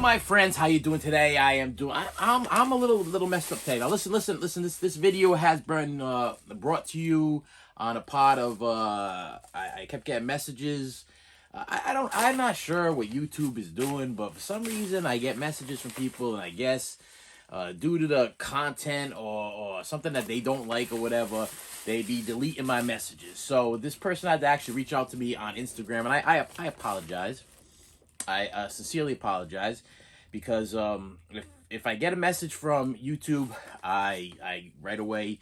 my friends, how you doing today? I'm a little messed up today. Now listen. This video has been brought to you on a part of I kept getting messages. I'm not sure what YouTube is doing, but for some reason I get messages from people, and I guess due to the content or something that they don't like or whatever, they be deleting my messages. So this person had to actually reach out to me on Instagram, and I apologize. I sincerely apologize, because if I get a message from YouTube, I right away,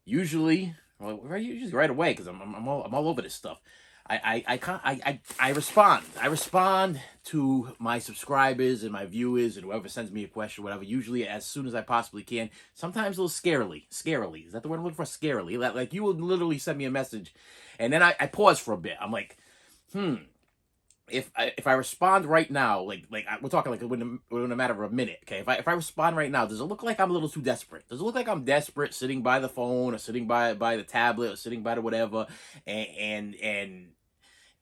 usually right away, because I'm all over this stuff. I respond. I respond to my subscribers and my viewers and whoever sends me a question, whatever. Usually as soon as I possibly can. Sometimes a little scarily. Scarily, is that the word I'm looking for? Scarily. Like you will literally send me a message, and then I pause for a bit. I'm like, If I respond right now, we're talking like within a matter of a minute, okay? If I respond right now, does it look like I'm a little too desperate? Does it look like I'm desperate, sitting by the phone or sitting by the tablet or sitting by the whatever, and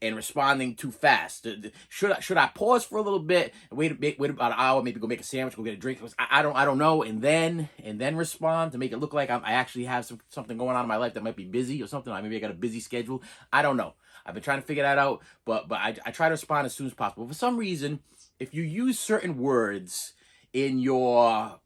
responding too fast? Should I pause for a little bit, wait about an hour, maybe go make a sandwich, go get a drink? I don't know, and then respond to make it look like I actually have something going on in my life that might be busy or something. Maybe I got a busy schedule. I don't know. I've been trying to figure that out, but I try to respond as soon as possible. For some reason, if you use certain words in your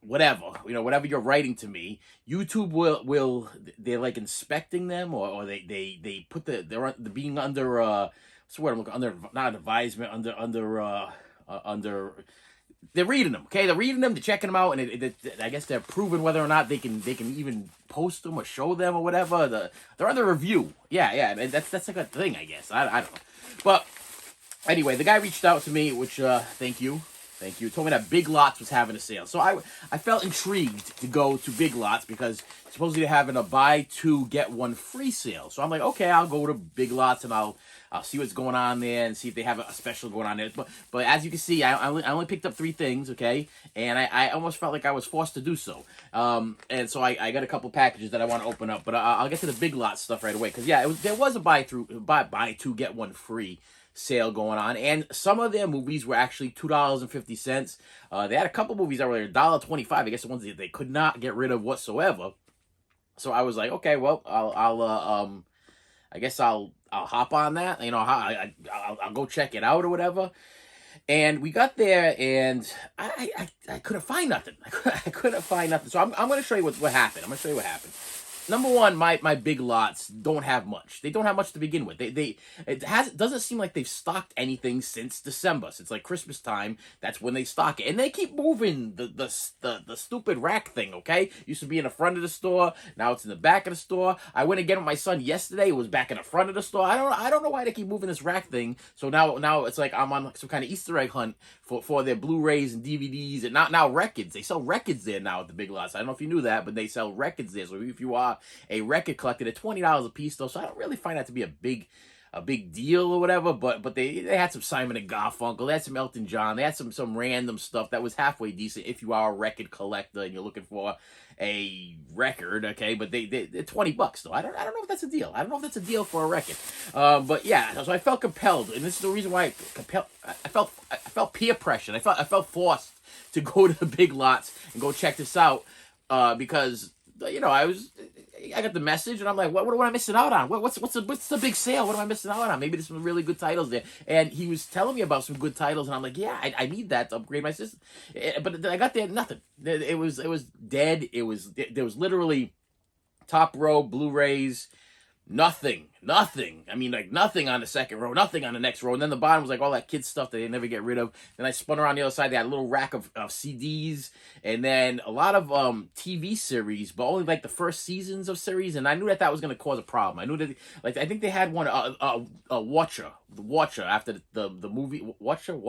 whatever you're writing to me, YouTube will they're like inspecting them, or they put they're being under what's the word I'm looking, under, not advisement, under they're reading them, okay? They're reading them, they're checking them out, and I guess they're proving whether or not they can even post them or show them or whatever. They're under review. Yeah, that's like a thing, I guess. I don't know. But anyway, the guy reached out to me, which thank you. Told me that Big Lots was having a sale. So I felt intrigued to go to Big Lots, because supposedly they're having a buy two get one free sale. So I'm like, okay, I'll go to Big Lots and I'll see what's going on there and see if they have a special going on there. But as you can see, I only picked up 3 things, okay? And I almost felt like I was forced to do so. And so I got a couple packages that I want to open up. But I'll get to the Big Lots stuff right away, because yeah, there was a buy two get one free sale going on, and some of their movies were actually $2.50. They had a couple movies that were $1.25. I guess the ones that they could not get rid of whatsoever. So I was like, okay, well, I guess I'll hop on that. I'll go check it out or whatever. And we got there, and I couldn't find nothing. I couldn't find nothing. So I'm going to show you what happened. I'm going to show you what happened. Number one, my Big Lots don't have much. They don't have much to begin with. It doesn't seem like they've stocked anything since December. Since like Christmas time, that's when they stock it, and they keep moving the stupid rack thing. Okay, used to be in the front of the store, now it's in the back of the store. I went again with my son yesterday. It was back in the front of the store. I don't know why they keep moving this rack thing. So now it's like I'm on some kind of Easter egg hunt for their Blu-rays and DVDs, and now records. They sell records there now at the Big Lots. I don't know if you knew that, but they sell records there. So if you are a record collector, they're $20 a piece though, so I don't really find that to be a big deal or whatever. But they had some Simon and Garfunkel, they had some Elton John, they had some random stuff that was halfway decent if you are a record collector and you're looking for a record, okay? But they're $20 though. I don't know if that's a deal. I don't know if that's a deal for a record. But yeah, so I felt compelled, and this is the reason why I felt peer pressure. I felt forced to go to the Big Lots and go check this out, because I got the message, and I'm like, what am I missing out on? What's the big sale? What am I missing out on? Maybe there's some really good titles there. And he was telling me about some good titles, and I'm like, yeah, I need that to upgrade my system. But I got there, nothing. It was dead. There was literally top row Blu-rays. Nothing. I mean, like, nothing on the second row, nothing on the next row. And then the bottom was like all that kid stuff that they never get rid of. Then I spun around the other side. They had a little rack of CDs, and then a lot of TV series, but only like the first seasons of series. And I knew that was going to cause a problem. I knew that, like, I think they had one, Watcher after the movie, Watcher.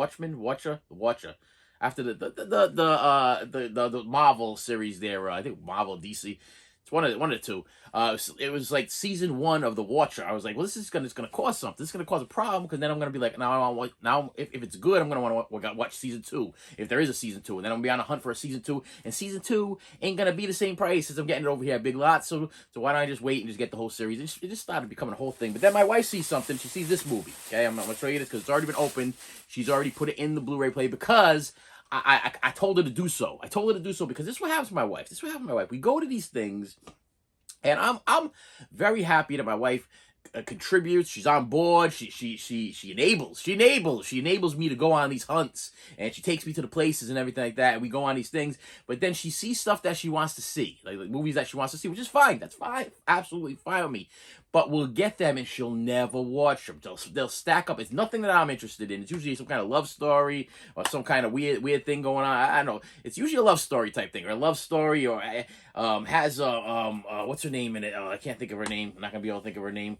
After the Marvel series there, I think Marvel, DC. It's one of the two. It was like season 1 of The Watcher. I was like, well, it's gonna cause something. This is gonna cause a problem because then I'm gonna be like, now I want now if it's good, I'm gonna want to watch season 2 if there is a season 2, and then I'm gonna be on a hunt for a season 2. And season 2 ain't gonna be the same price as I'm getting it over here at Big Lots. So why don't I just wait and just get the whole series? It just started becoming a whole thing. But then my wife sees something. She sees this movie. Okay, I'm not gonna show you this because it's already been opened. She's already put it in the Blu-ray player because I told her to do so. I told her to do so because this is what happens to my wife. This is what happens to my wife. We go to these things, and I'm very happy that my wife contributes. She's on board. She enables me to go on these hunts, and she takes me to the places and everything like that. And we go on these things, but then she sees stuff that she wants to see, like movies that she wants to see, which is fine. That's fine, absolutely fine with me. But we'll get them, and she'll never watch them. They'll stack up. It's nothing that I'm interested in. It's usually some kind of love story or some kind of weird thing going on. I don't know. It's usually a love story type thing, or a love story, or has what's her name in it? Oh, I can't think of her name. I'm not gonna be able to think of her name.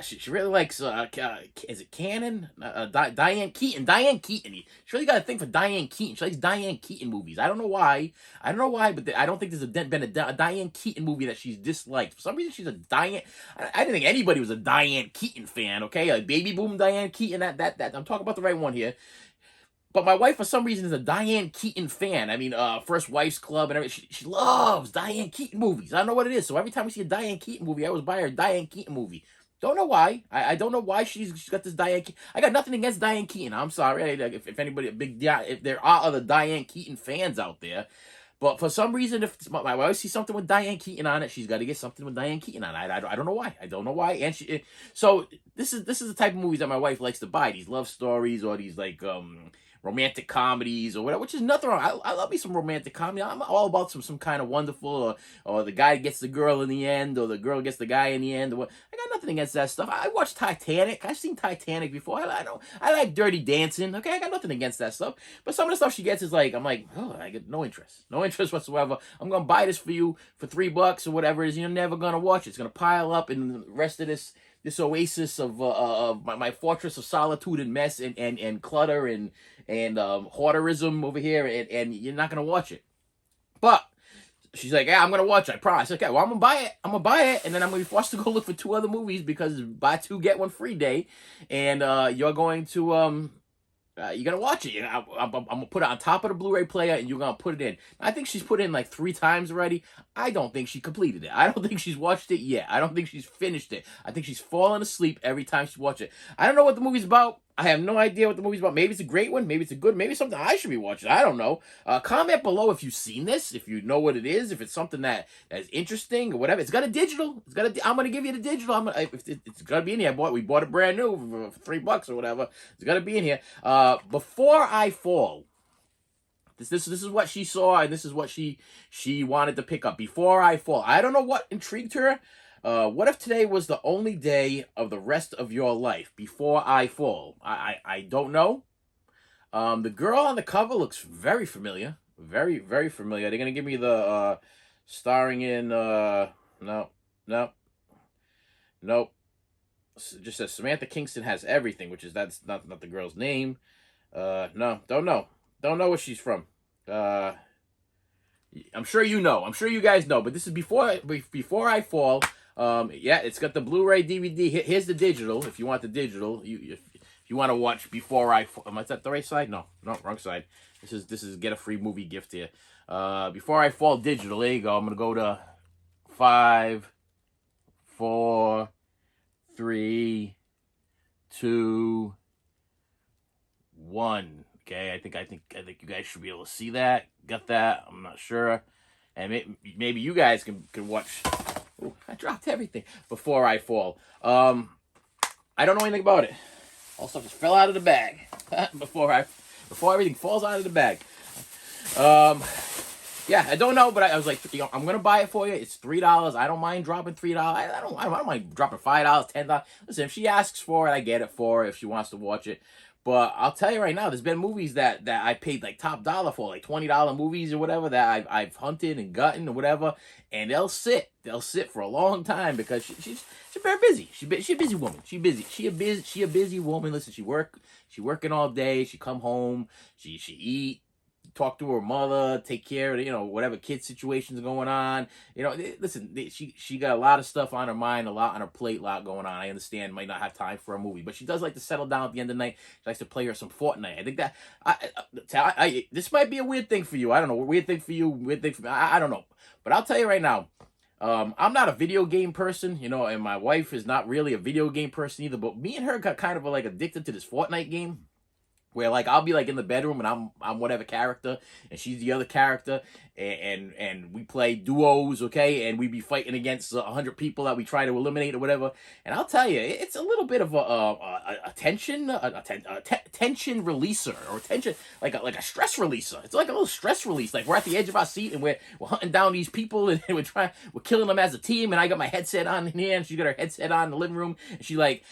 She really likes is it Cannon? Diane Keaton. Diane Keaton. She really got a thing for Diane Keaton. She likes Diane Keaton movies. I don't know why, but I don't think there's been a Diane Keaton movie that she's disliked. For some reason, she's a Diane. I didn't think anybody was a Diane Keaton fan. Okay, a baby boom Diane Keaton. That I'm talking about the right one here. But my wife, for some reason, is a Diane Keaton fan. I mean, First Wife's Club and everything. She loves Diane Keaton movies. I don't know what it is. So every time we see a Diane Keaton movie, I always buy her a Diane Keaton movie. Don't know why. I don't know why she's got this Diane Keaton. I got nothing against Diane Keaton. I'm sorry. If anybody, if there are other Diane Keaton fans out there. But for some reason, if my wife sees something with Diane Keaton on it, she's got to get something with Diane Keaton on it. I don't know why. I don't know why. And so this is the type of movies that my wife likes to buy. These love stories or these like romantic comedies or whatever, which is nothing wrong. I love me some romantic comedy. I'm all about some kind of wonderful, or the guy gets the girl in the end, or the girl gets the guy in the end. Or what. I got nothing against that stuff. I watched Titanic. I've seen Titanic before. I like Dirty Dancing. Okay, I got nothing against that stuff. But some of the stuff she gets is like, I'm like, oh, I get no interest whatsoever. I'm gonna buy this for you for $3 or whatever it is. You're never gonna watch it. It's gonna pile up, and the rest of this oasis of my fortress of solitude and mess and clutter and hoarderism over here, and you're not gonna watch it. But she's like, yeah, I'm gonna watch it, I promise. Okay, well, I'm gonna buy it, and then I'm gonna be forced to go look for 2 other movies because buy 2 get 1 free day, and you're going to you're gonna watch it. I'm gonna put it on top of the Blu-ray player, and you're gonna put it in. I think she's put it in like 3 times already. I don't think she completed it. I don't think she's watched it yet. I don't think she's finished it. I think she's fallen asleep every time she watches it. I don't know what the movie's about. I have no idea what the movie's about. Maybe it's a great one. Maybe it's a good. Maybe something I should be watching. I don't know. Comment below if you've seen this. If you know what it is. If it's something that is interesting or whatever. It's got a digital. I'm gonna give you the digital. It's gonna be in here. We bought it brand new for $3 or whatever. It's gotta be in here. Before I Fall. This is what she saw, and this is what she wanted to pick up. Before I Fall. I don't know what intrigued her. What if today was the only day of the rest of your life? Before I Fall. I don't know. The girl on the cover looks very familiar. Very, very familiar. They're going to give me the starring in... No. Nope. It just says Samantha Kingston has everything, that's not the girl's name. No, don't know. Don't know where she's from. I'm sure you know. I'm sure you guys know. But this is Before I Fall. Yeah, it's got the Blu-ray DVD. Here's the digital. If you want the digital, if you want to watch Before I Fall. Am I at the right side? No, wrong side. This is get a free movie gift here. Before I Fall digital. There you go. I'm gonna go to 5, 4, 3, 2, 1. Okay, I think you guys should be able to see that. Got that? I'm not sure. And maybe you guys can watch. Ooh, I dropped everything. Before I Fall. I don't know anything about it. All stuff just fell out of the bag. before everything falls out of the bag. Yeah, I don't know, but I was like, I'm gonna buy it for you. It's $3. I don't mind dropping $3. I don't mind dropping $5, $10. Listen, if she asks for it, I get it for her if she wants to watch it. But I'll tell you right now, there's been movies that I paid like top dollar for, like $20 movies or whatever that I've hunted and gotten or whatever, and they'll sit for a long time because she's very busy. She a busy woman. She a busy woman. Listen, she working all day. She come home. She eat. talk to her mother, take care of, whatever kid situations going on. Listen, she got a lot of stuff on her mind, a lot on her plate, a lot going on. I understand, might not have time for a movie, but she does like to settle down at the end of the night. She likes to play her some Fortnite. I think that this might be a weird thing for you. I don't know. Weird thing for you, weird thing for me. I don't know. But I'll tell you right now, I'm not a video game person, and my wife is not really a video game person either. But me and her got kind of like addicted to this Fortnite game, where like I'll be like in the bedroom and I'm whatever character and she's the other character, and we play duos, okay, and we be fighting against 100 people that we try to eliminate or whatever. And I'll tell you, it's a little bit of a tension releaser, or tension like a stress releaser. It's like a little stress release. Like we're at the edge of our seat and we're hunting down these people and we're killing them as a team. And I got my headset on in here and she got her headset on in the living room and she's like,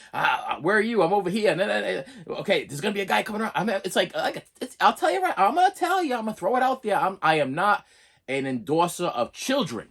where are you? I'm over here. And okay, there's gonna be a guy coming around. I'll tell you right. I'm gonna throw it out there. I am not an endorser of children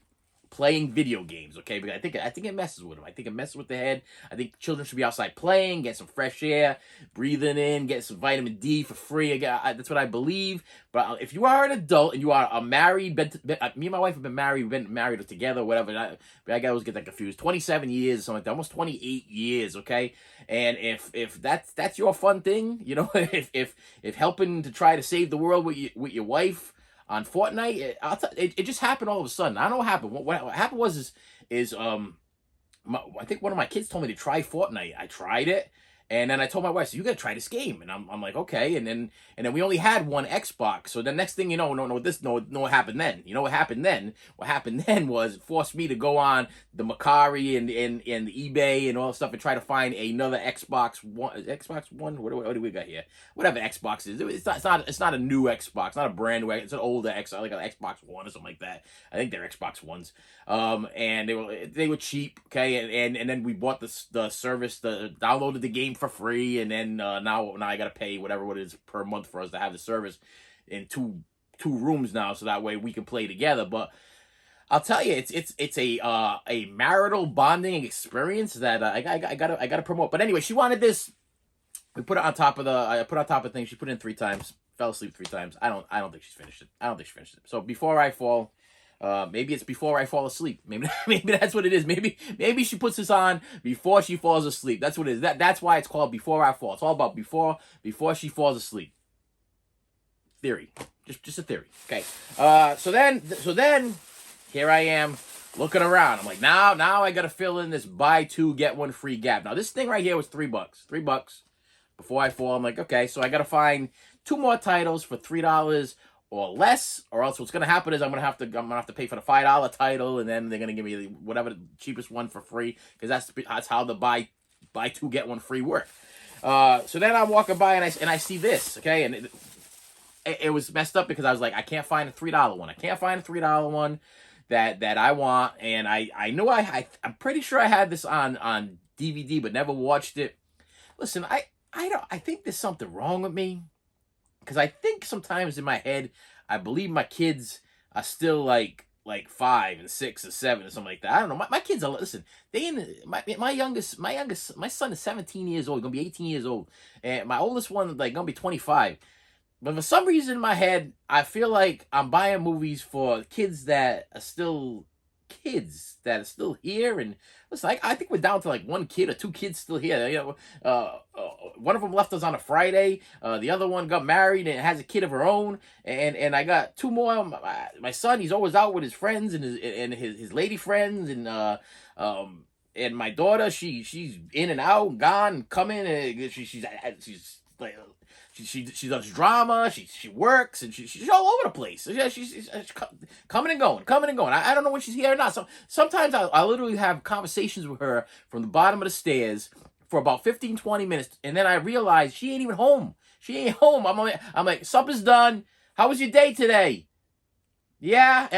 playing video games, okay? Because I think it messes with them. I think it messes with the head. I think children should be outside playing, get some fresh air, breathing in, get some vitamin D for free. Again, that's what I believe. But if you are an adult and you are a married, me and my wife have been married. We've been married together, whatever. I always get that confused. 27 years, something like that, almost 28 years, okay? And if that's your fun thing, if helping to try to save the world with your wife on Fortnite, it just happened all of a sudden. I don't know what happened. What happened was I think one of my kids told me to try Fortnite. I tried it, and then I told my wife, "So you gotta try this game." And I'm like, okay. And then we only had one Xbox. So the next thing you know, what happened then? You know what happened then? What happened then was it forced me to go on the Macari and the eBay and all that stuff and try to find another Xbox One. Xbox One? What do we got here? Whatever Xbox is. It's not a new Xbox, not a brand new. It's an older Xbox, like an Xbox One or something like that. I think they're Xbox Ones. And they were cheap, okay. And then we bought the service, downloaded the game for free, and then now I gotta pay whatever it is per month for us to have the service in two rooms now, so that way we can play together. But I'll tell you, it's a marital bonding experience that I gotta promote. But anyway, she wanted this. We put it on top of I put it on top of things. She put it in 3 times. Fell asleep 3 times. I don't think she's finished it. So before I fall. Maybe it's before I fall asleep. Maybe that's what it is. Maybe she puts this on before she falls asleep. That's what it is. That's why it's called Before I Fall. It's all about before she falls asleep. Theory. Just a theory. Okay. So then here I am looking around. I'm like, now I gotta fill in this buy 2 get 1 free gap. Now this thing right here was $3. $3 before I fall. I'm like, okay, so I gotta find 2 more titles for $3 or less, or else what's gonna happen is I'm gonna have to pay for the $5 title, and then they're gonna give me whatever the cheapest one for free, because that's how the buy 2 get 1 free work. So then I'm walking by and I see this, okay, and it was messed up because I was like, I can't find a $3 one. I can't find a $3 one that I want, and I know I'm pretty sure I had this on DVD but never watched it. Listen, I think there's something wrong with me. Because I think sometimes in my head, I believe my kids are still like 5 and 6 or 7 or something like that. I don't know. My kids are, listen, my son is 17 years old, gonna be 18 years old. And my oldest one, like, gonna be 25. But for some reason in my head, I feel like I'm buying movies for kids that are still here. And listen, I think we're down to like 1 kid or 2 kids still here. One of them left us on a Friday. The other one got married and has a kid of her own. And I got 2 more. My son, he's always out with his friends and his lady friends. And my daughter, she's in and out, gone, coming. And she's like. She does drama. She works, and she's all over the place. She's coming and going. I don't know when she's here or not. So sometimes I literally have conversations with her from the bottom of the stairs for about 15, 20 minutes, and then I realize she ain't even home. I'm like, supper's done. How was your day today? Yeah,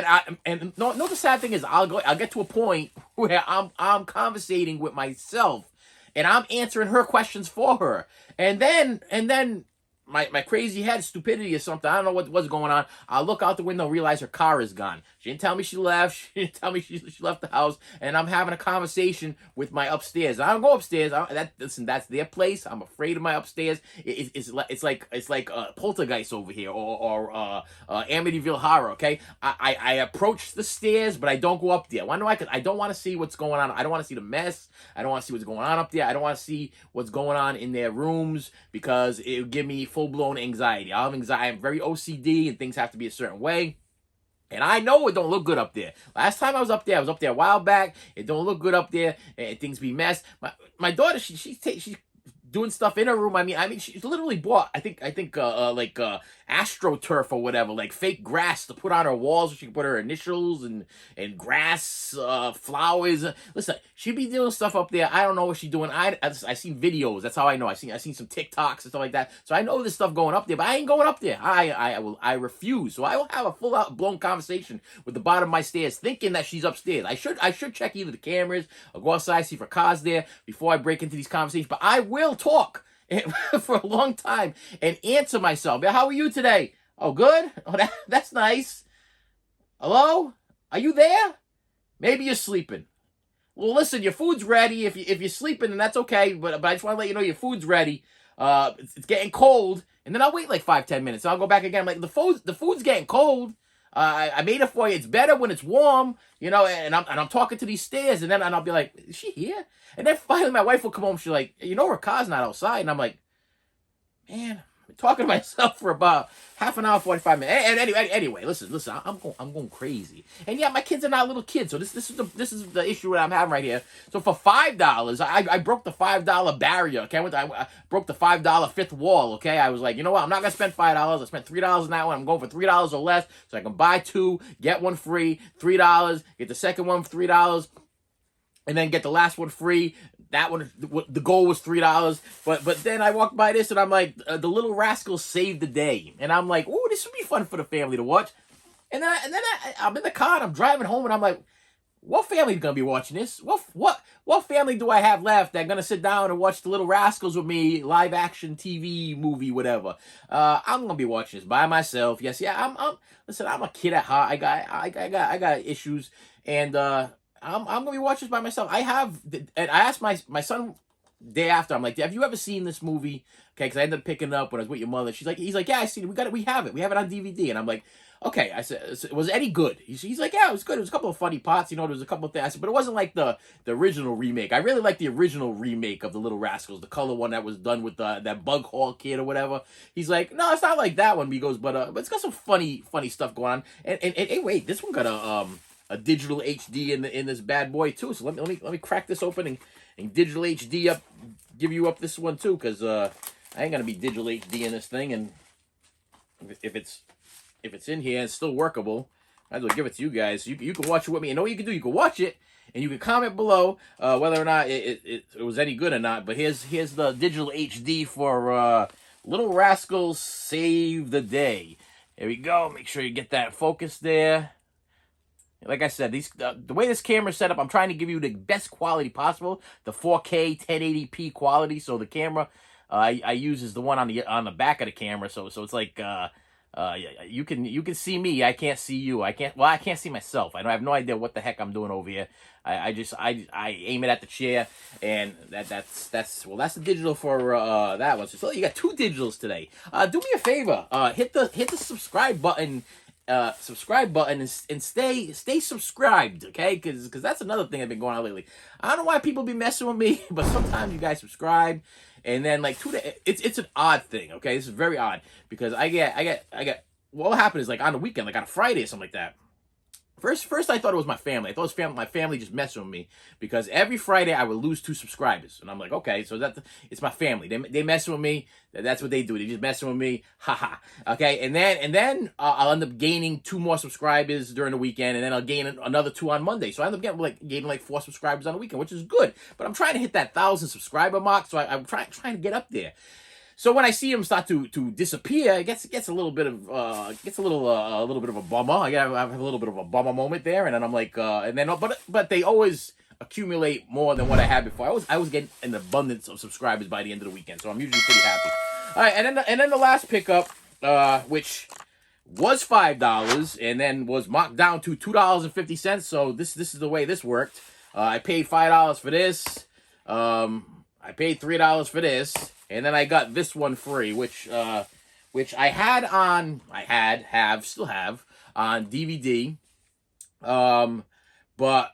and the sad thing is I'll get to a point where I'm conversating with myself, and I'm answering her questions for her, and then my crazy head, stupidity or something. I don't know what's going on. I look out the window, realize her car is gone. She didn't tell me she left. She didn't tell me she left the house. And I'm having a conversation with my upstairs. I don't go upstairs. Listen, that's their place. I'm afraid of my upstairs. It's like Poltergeist over here or Amityville Horror. Okay, I approach the stairs, but I don't go up there. Why do I? Because I don't want to see what's going on. I don't want to see the mess. I don't want to see what's going on up there. I don't want to see what's going on in their rooms because it would give me full-blown anxiety. I have anxiety. I'm very OCD and things have to be a certain way. And I know it don't look good up there. Last time I was up there a while back. It don't look good up there. And things be messed. My daughter, she's doing stuff in her room. I mean, she's literally bought, I think, AstroTurf or whatever, like fake grass to put on her walls so she can put her initials and grass, flowers. Listen, she be doing stuff up there. I don't know what she's doing. I seen videos. That's how I know. I seen some TikToks and stuff like that. So I know there's stuff going up there, but I ain't going up there. I refuse. So I will have a full out blown conversation with the bottom of my stairs, thinking that she's upstairs. I should check either the cameras or go outside see for cars there before I break into these conversations. But I will talk for a long time and answer myself. How are you today? Oh, good. Oh, that's nice. Hello? Are you there? Maybe you're sleeping. Well, listen, your food's ready. If you're sleeping, then that's okay. But I just want to let you know your food's ready. It's getting cold, and then I'll wait like 5-10 minutes. I'll go back again. I'm like, the food's getting cold. I made it for you. It's better when it's warm, you know. And I'm talking to these stairs, and I'll be like, is she here? And then finally, my wife will come home. She's like, you know, her car's not outside, and I'm like, man, I'm talking to myself for about half an hour, 45 minutes. And anyway, listen, I'm going crazy. And yeah, my kids are not little kids, so this is the issue that I'm having right here. So for $5, I broke the $5 barrier. Okay, I broke the $5 fifth wall. Okay, I was like, you know what? I'm not gonna spend $5. I spent $3 on that one. I'm going for $3 or less, so I can buy two, get one free. $3, get the second one for $3. And then get the last one free. That one, the goal was $3. But then I walked by this and I'm like, the Little Rascals saved the day. And I'm like, ooh, this would be fun for the family to watch. And then I'm in the car and I'm driving home and I'm like, what family's gonna be watching this? What family do I have left that's gonna sit down and watch the Little Rascals with me, live action TV movie, whatever? I'm gonna be watching this by myself. Yes, yeah. Listen, I'm a kid at heart. I got issues, and I'm gonna be watching this by myself. And I asked my son day after. I'm like, have you ever seen this movie? Okay, because I ended up picking it up when I was with your mother. He's like, yeah, I seen it. We have it on DVD. And I'm like, okay. I said, was Eddie good? He's like, yeah, it was good. It was a couple of funny parts. You know, there was a couple of things. I said, but it wasn't like the original remake. I really like the original remake of the Little Rascals, the color one that was done with that Bug Hall kid or whatever. He's like, no, it's not like that one. He goes, but it's got some funny stuff going on. And hey, wait, this one got a digital HD in this bad boy too. So let me crack this open and digital HD up, give you up this one too, because I ain't gonna be digital HD in this thing. And if it's in here and it's still workable, I might as well give it to you guys. You can watch it with me. And know what you can do? You can watch it and you can comment below whether or not it was any good or not. But here's the digital HD for Little Rascals Save the Day. Here we go. Make sure you get that focus there. Like I said, the way this camera's set up, I'm trying to give you the best quality possible, the 4K 1080p quality. So the camera I use is the one on the back of the camera. So it's like you can see me, I can't see you. I can't see myself. I have no idea what the heck I'm doing over here. I aim it at the chair, and that's the digital for that one. So you got two digitals today. Do me a favor, hit the subscribe button. And stay subscribed, okay? Because that's another thing that's been going on lately. I don't know why people be messing with me, but sometimes you guys subscribe, and then like it's an odd thing, okay? This is very odd because I get what happened is like on the weekend, like on a Friday or something like that. First I thought it was my family. I thought it was my family just messing with me because every Friday I would lose 2 subscribers, and I'm like, okay, so it's my family. They messing with me. That's what they do. They just messing with me. Haha. Okay, and then I'll end up gaining 2 more subscribers during the weekend, and then I'll gain another 2 on Monday. So I end up gaining like 4 subscribers on the weekend, which is good. But I'm trying to hit that 1,000 subscriber mark, so I'm trying to get up there. So when I see them start to disappear, it gets a little bit of a little bit of a bummer. I have a little bit of a bummer moment there, and then I'm like, but they always accumulate more than what I had before. I was getting an abundance of subscribers by the end of the weekend, so I'm usually pretty happy. All right, and then the last pickup, which was $5 and then was marked down to $2.50. So this is the way this worked. I paid $5 for this. I paid $3 for this, and then I got this one free, which I had on, still have on DVD. But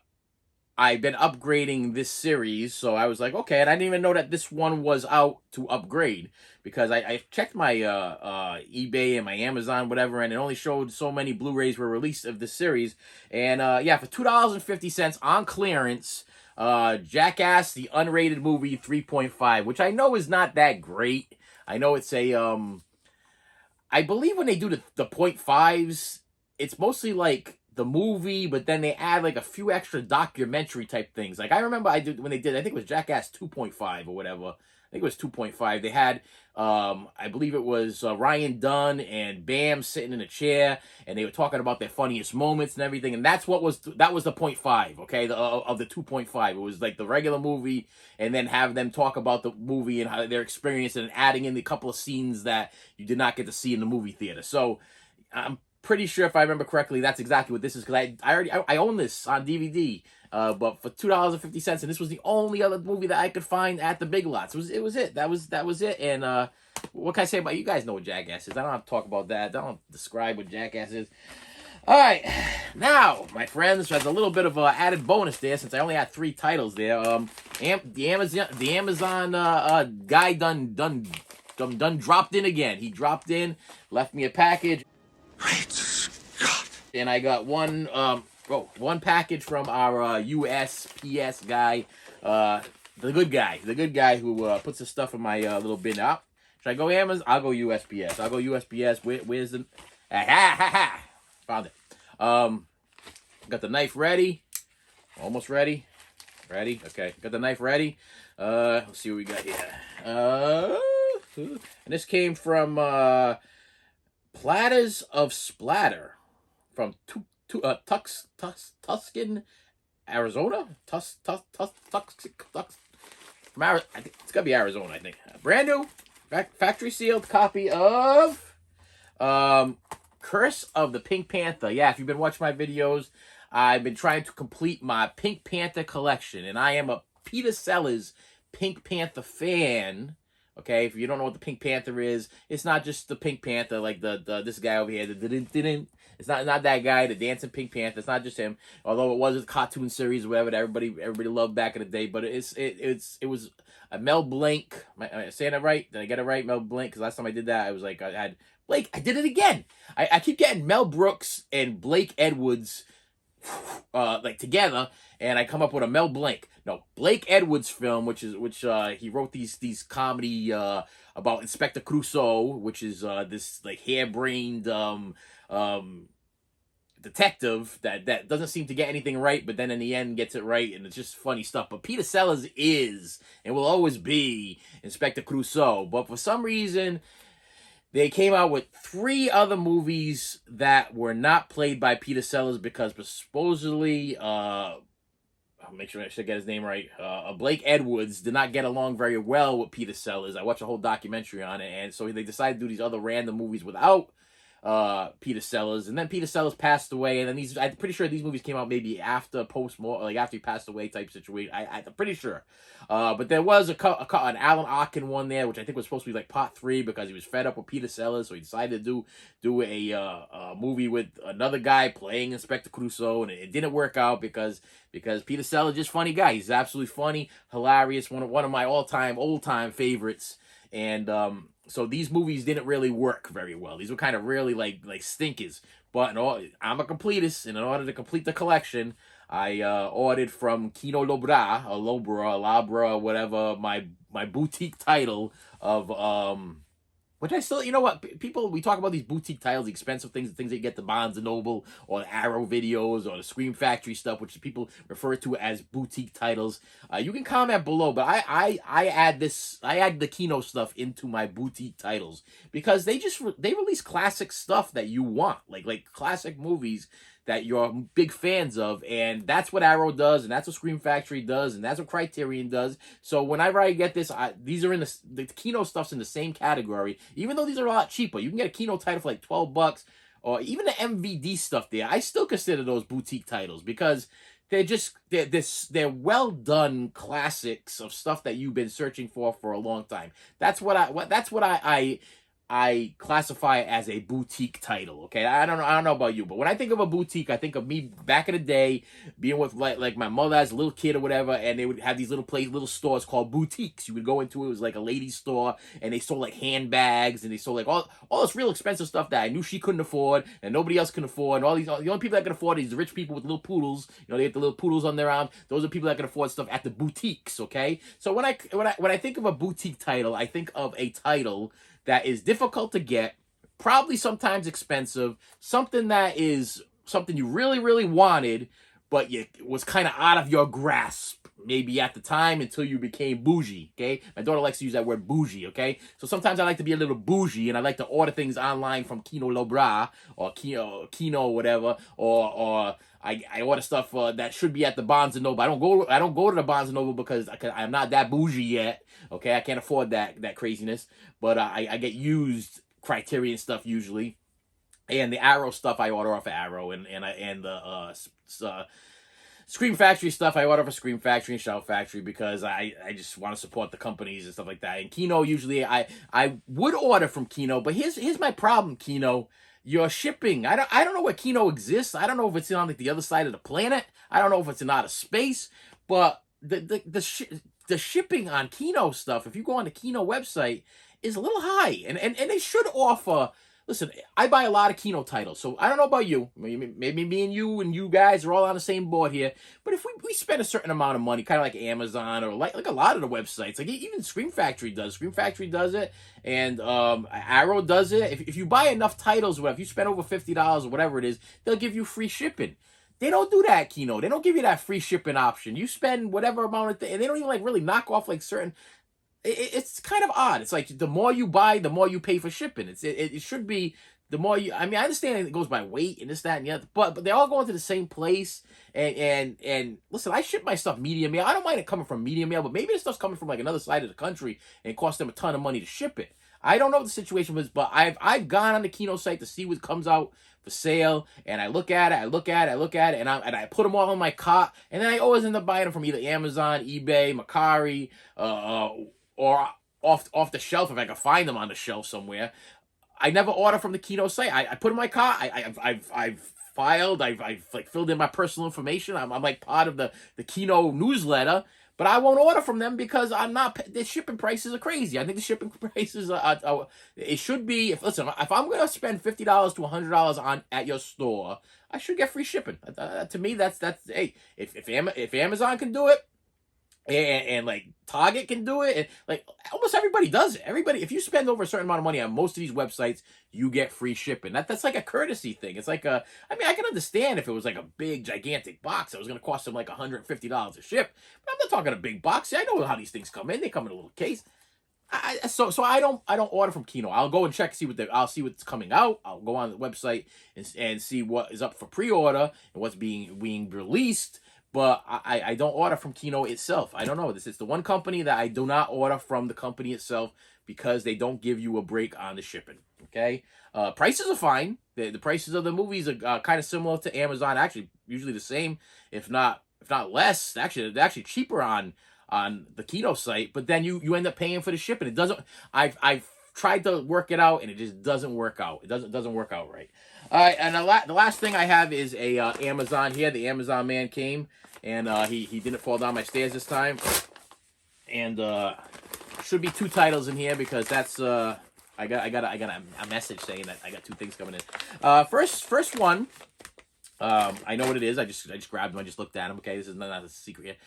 I've been upgrading this series, so I was like, okay, and I didn't even know that this one was out to upgrade, because I checked my eBay and my Amazon, whatever, and it only showed so many Blu-rays were released of this series. And yeah, for $2.50 on clearance, Jackass, the unrated movie 3.5, which I know is not that great. I know it's a, I believe when they do the 0.5s, it's mostly like the movie, but then they add like a few extra documentary type things. Like I remember I did when they did, I think it was Jackass 2.5 or whatever. I think it was 2.5. They had, I believe it was Ryan Dunn and Bam sitting in a chair, and they were talking about their funniest moments and everything. And that was the 0.5, okay, of the 2.5. It was like the regular movie, and then have them talk about the movie and how their experience, and adding in the couple of scenes that you did not get to see in the movie theater. So I'm pretty sure, if I remember correctly, that's exactly what this is, because I own this on DVD, but for $2.50, and this was the only other movie that I could find at the Big Lots. It was it. That was it. And what can I say about, you guys know what Jackass is? I don't have to talk about that. I don't describe what Jackass is. All right, now, my friends, there's a little bit of added bonus there, since I only had 3 titles there. The Amazon guy done dropped in again. He dropped in, left me a package. Great Scott. And I got one package from our USPS guy, the good guy who puts the stuff in my little bin. Up. Should I go Amazon? I'll go USPS. I'll go USPS. Where's the? Found it. Got the knife ready. Almost ready. Ready. Okay. Got the knife ready. Let's see what we got here. And this came from Platters of Splatter from Tucson, Arizona. From Arizona. It's gotta be Arizona, I think. Brand new, factory sealed copy of Curse of the Pink Panther. Yeah, if you've been watching my videos, I've been trying to complete my Pink Panther collection, and I am a Peter Sellers Pink Panther fan. Okay, if you don't know what the Pink Panther is, it's not just the Pink Panther like this guy over here. It's not that guy, the dancing Pink Panther. It's not just him. Although it was a cartoon series, or whatever, that everybody loved back in the day. But it was a Mel Blanc. Am I saying that right? Did I get it right, Mel Blanc? Because last time I did that, I was like, I had Blake. I did it again. I keep getting Mel Brooks and Blake Edwards like together, and I come up with a Mel Blanc. No, Blake Edwards film, which he wrote these comedy about Inspector Clouseau, which is this like harebrained detective that doesn't seem to get anything right, but then in the end gets it right, and it's just funny stuff. But Peter Sellers is and will always be Inspector Clouseau. But for some reason, they came out with 3 other movies that were not played by Peter Sellers, because supposedly, I'll make sure I should get his name right, Blake Edwards did not get along very well with Peter Sellers. I watched a whole documentary on it, and so they decided to do these other random movies without Peter Sellers, and then Peter Sellers passed away, and then I'm pretty sure these movies came out maybe after like after he passed away type situation. I'm pretty sure, but there was an Alan Arkin one there, which I think was supposed to be like part 3, because he was fed up with Peter Sellers, so he decided to do a movie with another guy playing Inspector Clouseau, and it didn't work out because Peter Sellers is just a funny guy. He's absolutely funny, hilarious, one of my old time favorites, and so these movies didn't really work very well. These were kind of really like stinkers. But I'm a completist, and in order to complete the collection, I ordered from Kino Lobra, or Labra, whatever, my boutique title of which I still, you know what, people, we talk about these boutique titles, the expensive things, the things that you get the Barnes & Noble, or the Arrow videos, or the Scream Factory stuff, which people refer to as boutique titles. You can comment below, but I add the Kino stuff into my boutique titles, because they release classic stuff that you want, like classic movies that you're big fans of, and that's what Arrow does, and that's what Scream Factory does, and that's what Criterion does. So whenever I get this, these are in the Kino stuff's in the same category, even though these are a lot cheaper. You can get a Kino title for like $12, or even the MVD stuff there. I still consider those boutique titles because they're well done classics of stuff that you've been searching for a long time. That's what I classify as a boutique title. Okay, I don't know about you, but when I think of a boutique, I think of me back in the day being with like my mother as a little kid or whatever, and they would have these little stores called boutiques. You would go into it was like a ladies' store, and they sold like handbags, and they sold like all this real expensive stuff that I knew she couldn't afford, and nobody else can afford. And all the only people that can afford is the rich people with little poodles. You know, they get the little poodles on their arm. Those are people that can afford stuff at the boutiques. Okay, so when I think of a boutique title, I think of a title that is difficult to get, probably sometimes expensive, something that is something you really, really wanted, but was kind of out of your grasp, maybe at the time until you became bougie, okay? My daughter likes to use that word bougie, okay? So sometimes I like to be a little bougie, and I like to order things online from Kino Lobra, or Kino whatever, or I order stuff that should be at the Barnes & Noble. I don't go to the Barnes & Noble because I'm not that bougie yet, okay? I can't afford that craziness, but I get used Criterion stuff usually. And the Arrow stuff I order off of Arrow, and the Scream Factory stuff I order for Scream Factory and Shout Factory because I just want to support the companies and stuff like that. And Kino usually I would order from Kino, but here's my problem, Kino. Your shipping, I don't know where Kino exists. I don't know if it's on like the other side of the planet. I don't know if it's in outer space, but the shipping on Kino stuff, if you go on the Kino website, is a little high, and they should offer. Listen, I buy a lot of Kino titles, so I don't know about you. Maybe me and you guys are all on the same board here. But if we spend a certain amount of money, kind of like Amazon or like a lot of the websites, like even Scream Factory does. Scream Factory does it, and Arrow does it. If you buy enough titles, or if you spend over $50 or whatever it is, they'll give you free shipping. They don't do that, Kino. They don't give you that free shipping option. You spend whatever amount of thing, and they don't even like really knock off like certain. It's kind of odd. It's like the more you buy, the more you pay for shipping. It should be the more you. I mean, I understand it goes by weight and this, that, and the other, but they all go into the same place. And listen, I ship my stuff medium mail. I don't mind it coming from medium mail, but maybe the stuff's coming from like another side of the country and it costs them a ton of money to ship it. I don't know what the situation was, but I've gone on the Kino site to see what comes out for sale, and I look at it, and I put them all in my cart, and then I always end up buying them from either Amazon, eBay, Mercari, or off the shelf if I can find them on the shelf somewhere. I never order from the Kino site. I put in my cart. I've filed. I've like filled in my personal information. I'm like part of the Kino newsletter, but I won't order from them because I'm not. The shipping prices are crazy. I think the shipping prices are it should be. If I'm going to spend $50 to $100 at your store, I should get free shipping. To me, that's hey. If Amazon can do it. And like Target can do it, and like almost everybody does it. Everybody, if you spend over a certain amount of money on most of these websites, you get free shipping. That's like a courtesy thing. It's like I can understand if it was like a big gigantic box that was going to cost them like $150 to ship. But I'm not talking a big box. See, I know how these things come in. They come in a little case. So I don't order from Kino. I'll go and check, I'll see what's coming out. I'll go on the website and see what is up for pre-order and what's being released. But I don't order from Kino itself. I don't know. It's the one company that I do not order from the company itself because they don't give you a break on the shipping. Okay? Prices are fine. The prices of the movies are kind of similar to Amazon. Actually, usually the same, if not less. Actually, they're actually cheaper on the Kino site. But then you end up paying for the shipping. It doesn't. I've tried to work it out, and it just doesn't work out. It doesn't work out right. All right, and the last thing I have is a Amazon here. The Amazon man came, and he didn't fall down my stairs this time. And should be 2 titles in here because that's I got a message saying that I got 2 things coming in. First one, I know what it is. I just grabbed them. I just looked at them. Okay, this is not a secret here.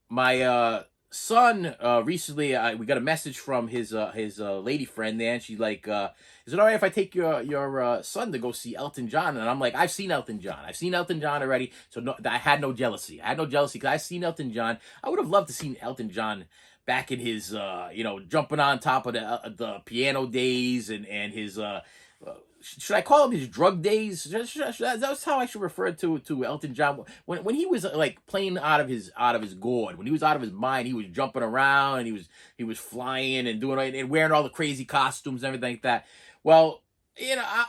My son recently we got a message from his lady friend there, and she's like, is it all right if I take your son to go see Elton John? And I'm like, I've seen Elton John already, so no, I had no jealousy because I've seen Elton John. I would have loved to see Elton John back in his jumping on top of the piano days and his should I call them his drug days? That's how I should refer to Elton John. When he was like playing out of his gourd, when he was out of his mind, he was jumping around and he was flying and doing and wearing all the crazy costumes and everything like that. Well,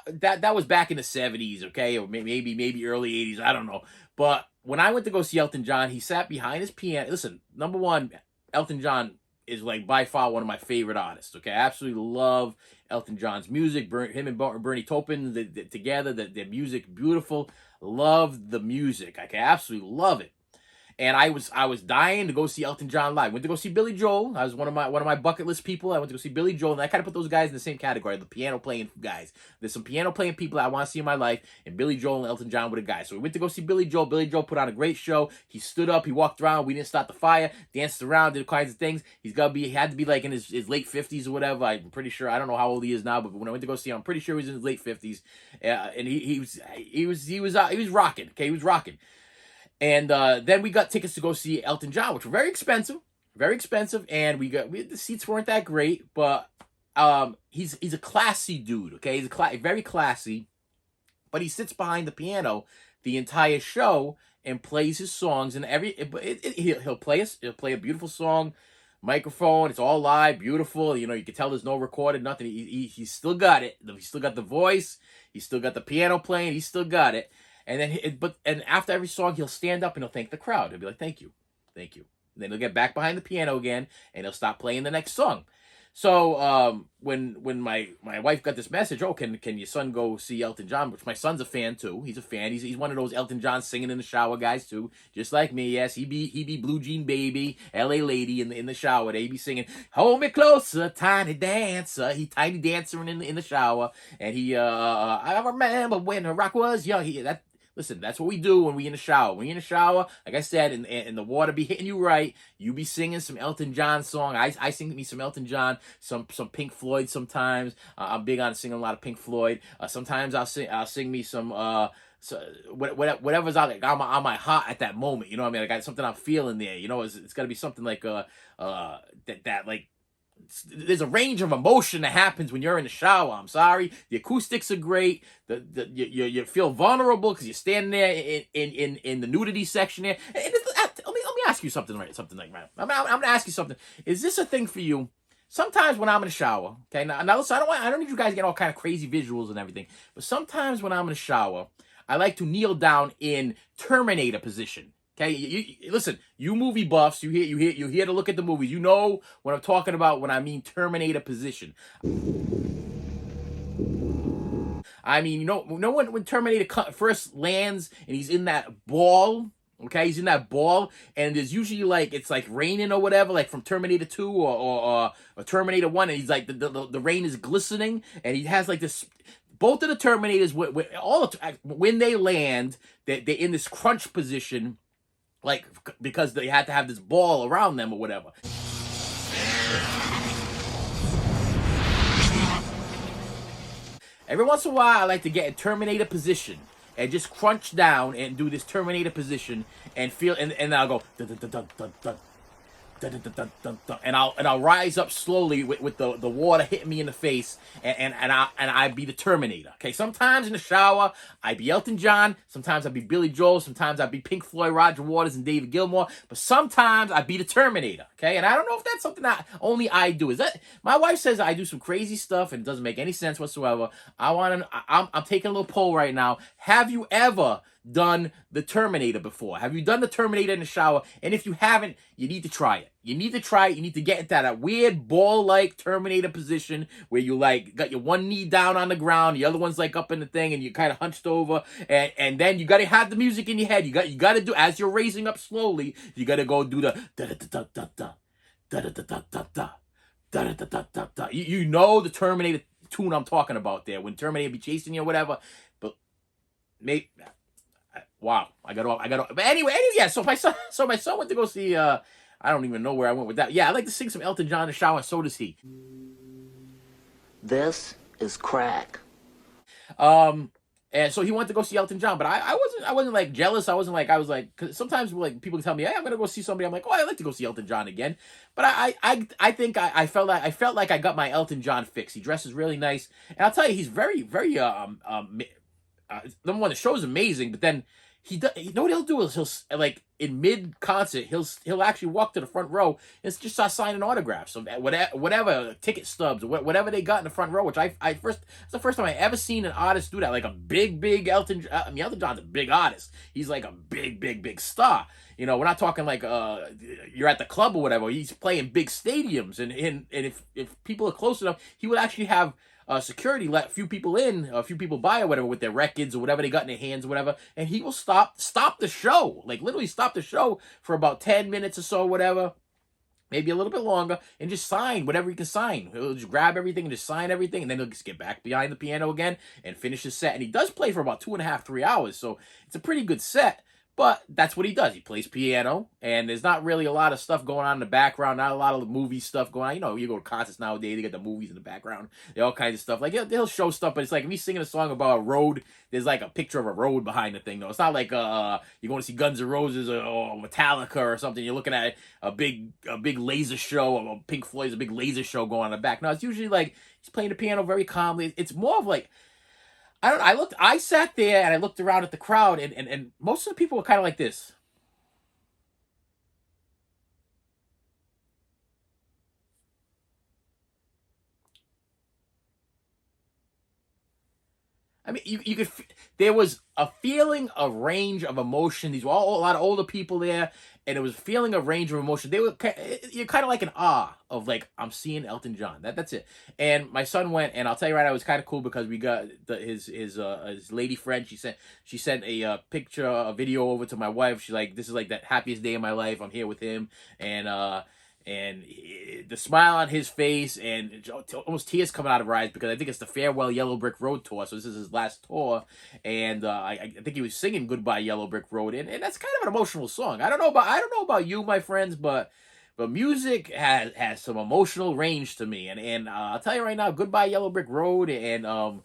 that was back in the 70s, okay, or maybe early 80s. I don't know. But when I went to go see Elton John, he sat behind his piano. Listen, number one, Elton John is like by far one of my favorite artists. Okay, I absolutely love Elton John's music. Him and Bernie Taupin together, their music, beautiful. Love the music. I can absolutely love it. And I was dying to go see Elton John live. Went to go see Billy Joel. I was one of my bucket list people. I went to go see Billy Joel, and I kind of put those guys in the same category, the piano playing guys. There's some piano playing people I want to see in my life, and Billy Joel and Elton John were the guys. So we went to go see Billy Joel. Billy Joel put on a great show. He stood up, he walked around. We didn't start the fire, danced around, did all kinds of things. He had to be like in his late 50s or whatever. I'm pretty sure. I don't know how old he is now, but when I went to go see him, I'm pretty sure he was in his late 50s. And he was rocking. Okay, he was rocking. And then we got tickets to go see Elton John, which were very expensive, and the seats weren't that great, but he's a classy dude, okay? He's very classy, but he sits behind the piano the entire show and plays his songs, and he'll play a beautiful song, microphone, it's all live, beautiful, you can tell there's no recorded, nothing. He's still got it. He's still got the voice, he's still got the piano playing, he's still got it. And then after every song, he'll stand up and he'll thank the crowd. He'll be like, "Thank you, thank you." And then he'll get back behind the piano again, and he'll stop playing the next song. So when my wife got this message, oh, can your son go see Elton John? Which my son's a fan too. He's a fan. He's one of those Elton John singing in the shower guys too, just like me. Yes, he be Blue Jean Baby, L.A. Lady in the shower. They be singing, "Hold me closer, tiny dancer." He tiny dancing in the shower, and I remember when the rock was young. Listen, that's what we do when we in the shower. When you're in the shower, like I said, and the water be hitting you right, you be singing some Elton John song. I sing me some Elton John, some Pink Floyd sometimes. I'm big on singing a lot of Pink Floyd. Sometimes I'll sing me some whatever's on my heart at that moment. You know what I mean? I got something I'm feeling there. It's got to be something like that like. There's a range of emotion that happens when you're in the shower. I'm sorry. The acoustics are great. You feel vulnerable because you're standing there in the nudity section there. Let me ask you something like that. I'm gonna ask you something. Is this a thing for you? Sometimes when I'm in the shower, okay. Now listen, I don't need you guys to get all kind of crazy visuals and everything. But sometimes when I'm in the shower, I like to kneel down in Terminator position. Okay, listen, you movie buffs, you hear to look at the movies. You know what I'm talking about when I mean Terminator position. I mean, when Terminator first lands and he's in that ball, okay, he's in that ball, and there's usually it's like raining or whatever, like from Terminator 2 or Terminator 1, and he's like the rain is glistening, and he has like this. Both of the Terminators, when they land, they're in this crunch position. Because they had to have this ball around them or whatever. Every once in a while, I like to get in Terminator position and just crunch down and do this Terminator position and feel, and I'll go dun, dun, dun, dun, dun, dun. Dun, dun, dun, dun, dun, and I'll rise up slowly with the water hitting me in the face, and I be the Terminator. Okay, sometimes in the shower I be Elton John, sometimes I be Billy Joel, sometimes I be Pink Floyd, Roger Waters, and David Gilmour, but sometimes I be the Terminator. Okay, and I don't know if that's something that only I do. Is that my wife says I do some crazy stuff and it doesn't make any sense whatsoever. I'm taking a little poll right now. Have you ever done the Terminator before? Have you done the Terminator in the shower? And if you haven't, you need to try it. You need to try it. You need to get into that weird ball-like Terminator position where you got your one knee down on the ground, the other one's up in the thing, and you're kind of hunched over, and then you got to have the music in your head. You got to do, as you're raising up slowly, you got to go do the da-da-da-da-da-da, da-da-da-da-da-da, da-da-da-da-da-da. You know the Terminator tune I'm talking about there, when Terminator be chasing you or whatever, but maybe... Wow, I got. But anyway, yeah. So my son went to go see. I don't even know where I went with that. Yeah, I like to sing some Elton John in the shower, and so does he. This is crack. And so he went to go see Elton John, but I wasn't like jealous. I was like, cause sometimes like people tell me, hey, I'm gonna go see somebody. I'm like, oh, I'd like to go see Elton John again. But I think I felt like I got my Elton John fix. He dresses really nice, and I'll tell you, he's very number one, the show's amazing, but then you know what he'll do is he'll like in mid concert he'll actually walk to the front row and just start signing autographs of whatever ticket stubs or whatever they got in the front row, which it's the first time I ever seen an artist do that, like a big Elton. I mean, Elton John's a big artist. He's like a big star. You know, we're not talking like you're at the club or whatever. He's playing big stadiums, and if people are close enough, he would actually have security let a few people in, a few people by or whatever with their records or whatever they got in their hands or whatever, and he will stop the show, like literally stop the show for about 10 minutes or so, whatever, maybe a little bit longer, and just sign whatever he can sign. He'll just grab everything and just sign everything, and then he'll just get back behind the piano again and finish his set. And he does play for about 2.5, 3 hours, so it's a pretty good set. But that's what he does. He plays piano, and there's not really a lot of stuff going on in the background, not a lot of movie stuff going on. You know, you go to concerts nowadays, they get the movies in the background, all kinds of stuff. Like, they'll show stuff, but it's like if he's singing a song about a road, there's like a picture of a road behind the thing, though. It's not like you're going to see Guns N' Roses or Metallica or something. You're looking at a big laser show, or Pink Floyd's a big laser show going on in the back. No, it's usually like he's playing the piano very calmly. It's more of like, I sat there and I looked around at the crowd, and most of the people were kind of like this. I mean, you could, there was a feeling of range of emotion. These were all a lot of older people there, and it was a feeling of range of emotion. You're kind of like in awe of like, I'm seeing Elton John. That's it. And my son went, and I'll tell you right now, it was kind of cool because we got his lady friend. She sent a picture, a video over to my wife. She's like, this is like that happiest day of my life. I'm here with him, and the smile on his face, and almost tears coming out of her eyes, because I think it's the Farewell Yellow Brick Road tour. So this is his last tour, and I think he was singing Goodbye Yellow Brick Road, and that's kind of an emotional song. I don't know about you, my friends, but music has some emotional range to me, and I'll tell you right now, Goodbye Yellow Brick Road and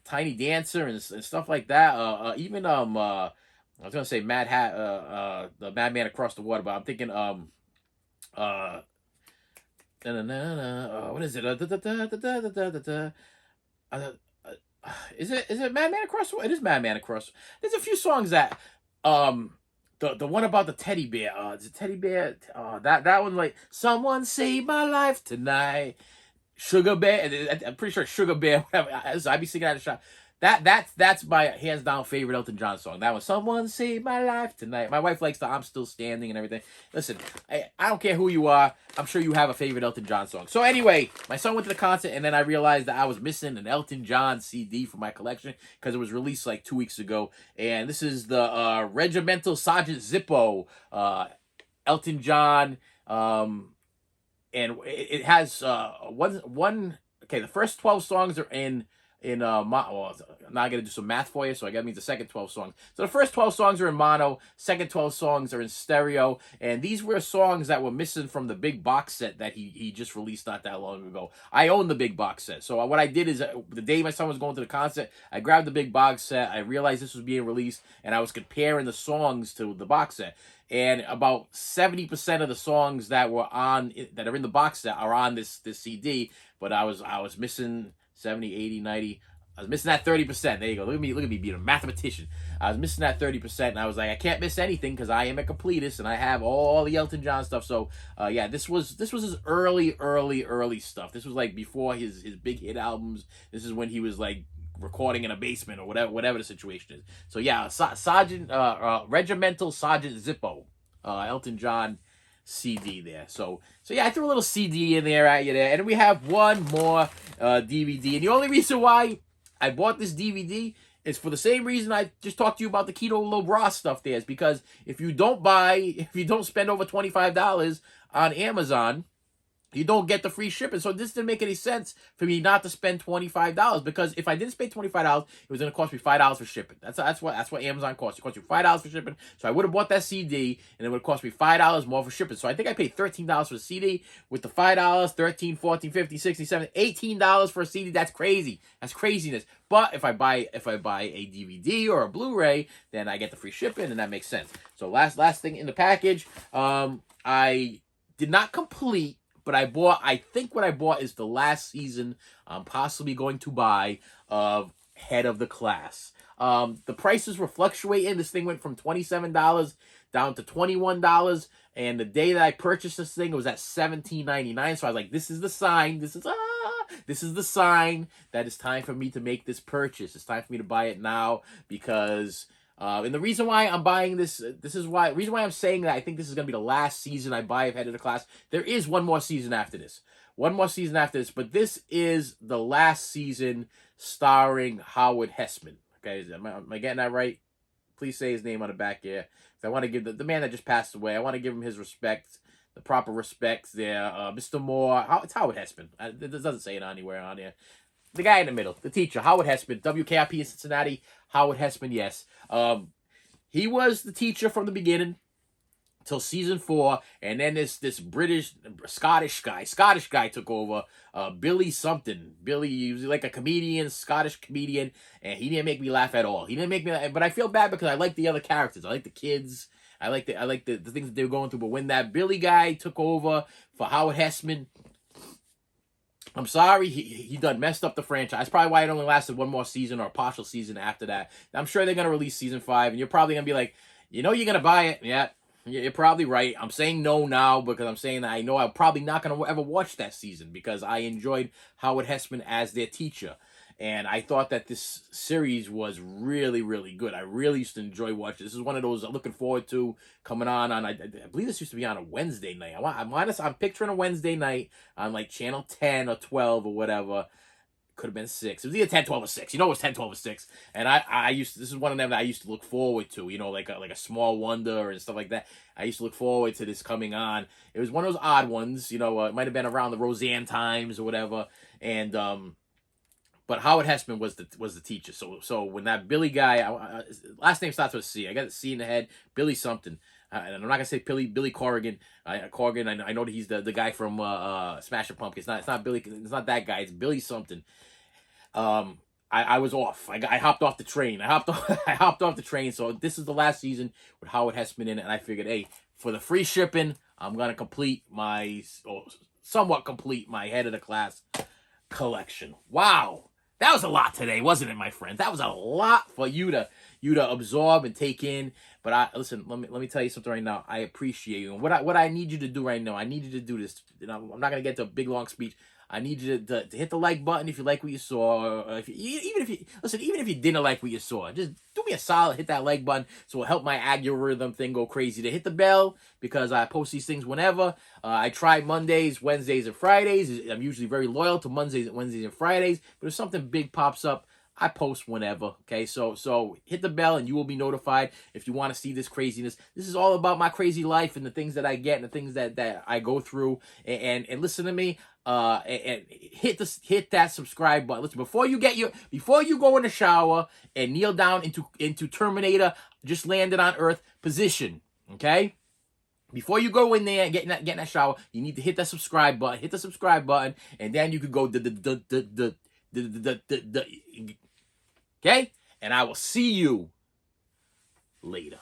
Tiny Dancer and stuff like that. Even I was gonna say the Madman Across the Water, but I'm thinking what is it? Is it Madman Across? It is Madman Across. There's a few songs that the one about the teddy bear. Is it Teddy Bear? That one, like, someone saved my life tonight. Sugar Bear. I'm pretty sure Sugar Bear. Whatever. So I'd be singing at a shop. That's my hands down favorite Elton John song. That was Someone Saved My Life Tonight. My wife likes the I'm Still Standing and everything. Listen, I don't care who you are. I'm sure you have a favorite Elton John song. So anyway, my son went to the concert, and then I realized that I was missing an Elton John CD from my collection because it was released like 2 weeks ago. And this is the Regimental Sergeant Zippo, Elton John, and it has one. Okay, the first 12 songs are in well, now I got to do some math for you, so I got to mean the second 12 songs. So the first 12 songs are in mono, second 12 songs are in stereo, and these were songs that were missing from the big box set that he just released not that long ago. I own the big box set, so what I did is the day my son was going to the concert, I grabbed the big box set. I realized this was being released, and I was comparing the songs to the box set. And about 70% of the songs that are in the box set are on this CD, but I was missing 70, 80, 90. I was missing that 30%. There you go. Look at me being a mathematician. I was missing that 30%, and I was like, I can't miss anything because I am a completist and I have all the Elton John stuff. So yeah, this was his early stuff. This was like before his big hit albums. This is when he was like recording in a basement or whatever the situation is. So yeah, Regimental Sergeant Zippo, Elton John CD there. So yeah, I threw a little CD in there at you there, and we have one more DVD. And the only reason why I bought this DVD is for the same reason I just talked to you about the Keto Low Bra stuff there, is because if you don't spend over $25 on Amazon, you don't get the free shipping. So this didn't make any sense for me not to spend $25, because if I didn't spend $25, it was going to cost me $5 for shipping. That's what Amazon costs. It costs you $5 for shipping. So I would have bought that CD, and it would have cost me $5 more for shipping. So I think I paid $13 for the CD with the $5, $13, $14, $15, $16, $17, $18 for a CD. That's crazy. That's craziness. But if I buy a DVD or a Blu-ray, then I get the free shipping, and that makes sense. So last thing in the package, I did not complete. But I think what I bought is the last season I'm possibly going to buy of Head of the Class. The prices were fluctuating. This thing went from $27 down to $21. And the day that I purchased this thing, it was at $17.99. So I was like, this is the sign. This is the sign that it's time for me to make this purchase. It's time for me to buy it now, because... and the reason why I'm buying this, reason why I'm saying that I think this is going to be the last season I buy of Head of the Class. There is one more season after this. But this is the last season starring Howard Hessman. Okay, am I getting that right? Please say his name on the back here. I want to give the man that just passed away, I want to give him his respects, the proper respects there. Mr. Moore, it's Howard Hessman. It doesn't say it anywhere on here. The guy in the middle, the teacher, Howard Hessman, WKRP in Cincinnati, Howard Hessman, yes. He was the teacher from the beginning till season 4, and then this Scottish guy took over, Billy something. Billy, he was like a comedian, Scottish comedian, and he didn't make me laugh at all. He didn't make me laugh, but I feel bad because I like the other characters. I like the kids. I like the things that they were going through. But when that Billy guy took over for Howard Hessman, I'm sorry, he done messed up the franchise. That's probably why it only lasted one more season or a partial season after that. I'm sure they're going to release season 5, and you're probably going to be like, you're going to buy it. Yeah, you're probably right. I'm saying no now because I'm saying that I know I'm probably not going to ever watch that season because I enjoyed Howard Hessman as their teacher. And I thought that this series was really, really good. I really used to enjoy watching. This is one of those I'm looking forward to coming on. I believe this used to be on a Wednesday night. I'm picturing a Wednesday night on like channel 10 or 12 or whatever. Could have been 6. It was either 10, 12, or 6. You know it was 10, 12, or 6. And this is one of them that I used to look forward to, like a Small Wonder and stuff like that. I used to look forward to this coming on. It was one of those odd ones, it might have been around the Roseanne times or whatever. And but Howard Hessman was the teacher. So when that Billy guy, last name starts with a C. I got a C in the head. Billy something. And I'm not gonna say Billy Corrigan. Corrigan. I know that he's the guy from Smashing Pumpkins. It's not Billy. It's not that guy. It's Billy something. I was off. I hopped off the train. I hopped off the train. So this is the last season with Howard Hessman in it, and I figured, hey, for the free shipping, I'm gonna somewhat complete my Head of the Class collection. Wow. That was a lot today, wasn't it, my friends? That was a lot for you to absorb and take in. But listen, let me tell you something right now. I appreciate you. And what I need you to do right now, I need you to do this. I'm not gonna get to a big long speech. I need you to hit the like button if you like what you saw. Or even if you didn't like what you saw, just do me a solid, hit that like button, so it'll help my algorithm thing go crazy. To hit the bell because I post these things whenever. I try Mondays, Wednesdays, and Fridays. I'm usually very loyal to Mondays, Wednesdays, and Fridays. But if something big pops up, I post whenever. Okay, so hit the bell and you will be notified if you want to see this craziness. This is all about my crazy life and the things that I get and the things that I go through. And listen to me. And hit that subscribe button. Listen, before you go in the shower and kneel down into Terminator just landed on Earth position. Okay. Before you go in there and get in that shower, you need to hit that subscribe button. Hit the subscribe button, and then you could go okay? And I will see you later.